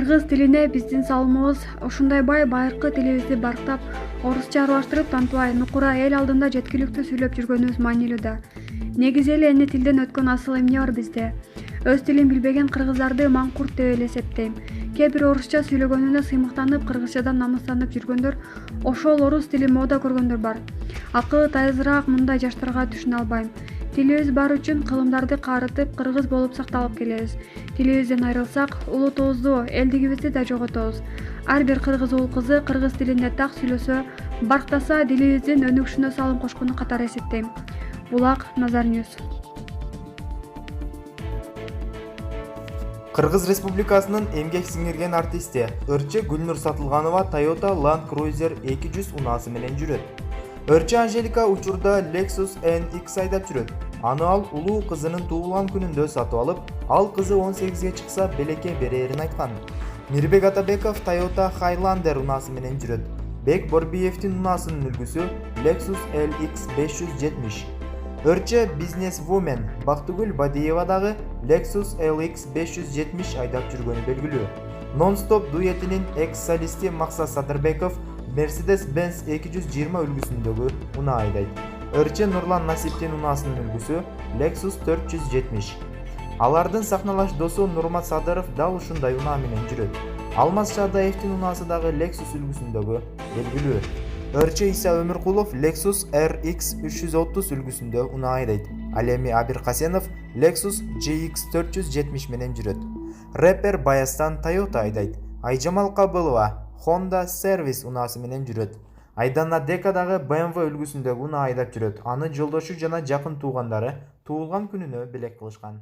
Кыргыз тилине биздин салымыбыз ушундай бай байыркы тилибизди барктап, орусча аралаштырып тантыбай, нукура эл алдында жеткиликтүү сүйлөп жүргөнүбүз маанилүү да. Негизи эле эне тилден өткөн асыл эмне бар бизде? Өз тилин билбеген кыргыздарды маңкурт деп эле эсептейм. Кээ бир орусча сүйлөгөнүнө сыймыктанып, кыргызчадан намыстанып жүргөндөр, ошол орус тилин мода көргөндөр бар. Акылы тайызыраак мындай жаштарга түшүнө албайм. Тилибиз бар үчүн кылымдарды каарытып, кыргыз болуп сакталып келебиз. Тилибизден айрылсак, улутубузду, элдигибизди да жоготобуз. Ар бир кыргыз уул кызы кыргыз тилинде так сүйлөсө, барктаса дилибиздин өнүгүшүнө салым кошкону катары эсептейм. Булак, Назар Ньюс. Кыргыз Республикасынын эмгек сиңирген артисти Ырчы Гүлнур Сатылганова Toyota Land Cruiser 200 унаасы менен жүрөт. Ырчы Анжелика учурда Lexus NX айдап жүрөт. Аны ал улуу кызынын туулган күнүндө сатып алып, ал кызы 18ге чыкса белекке берерин айткан. Мирбек Атабеков Toyota Highlander унаасы менен жүрөт. Бек Борбиевдин унаасынын үлгүсү Lexus LX 570. Ырчы бизнес-вумен Бактыгүл Бадиева дагы Lexus LX 570 айдап жүргөнү белгилүү. Non-Stop дуэтинин экс-солисти Максат Садырбеков Mercedes-Benz 220 үлгүсүндөгү унаа айдайт. Ырчы Нурлан Насиптин унаасынын үлгүсү Lexus 470. Алардын сахналаш досу Нурмат Садыров дал ушундай унаа менен жүрөт. Алмаз Шадаевдин унаасы дагы Lexus үлгүсүндөгү белгилүү. Ырчы Иса Өмүркулов Lexus RX 330 үлгүсүндө унаа айдайт. Ал эми Абир Касенов Lexus GX 470 менен жүрөт. Рэпер Баястан Toyota айдайт. Айжамал Кабылова Honda Service унаасы менен жүрөт. Айдана Дека дагы BMW үлгүсүндөгү унаа айдап жүрөт. Аны жолдошу жана жакын туугандары туулган күнүнө белек кылышкан.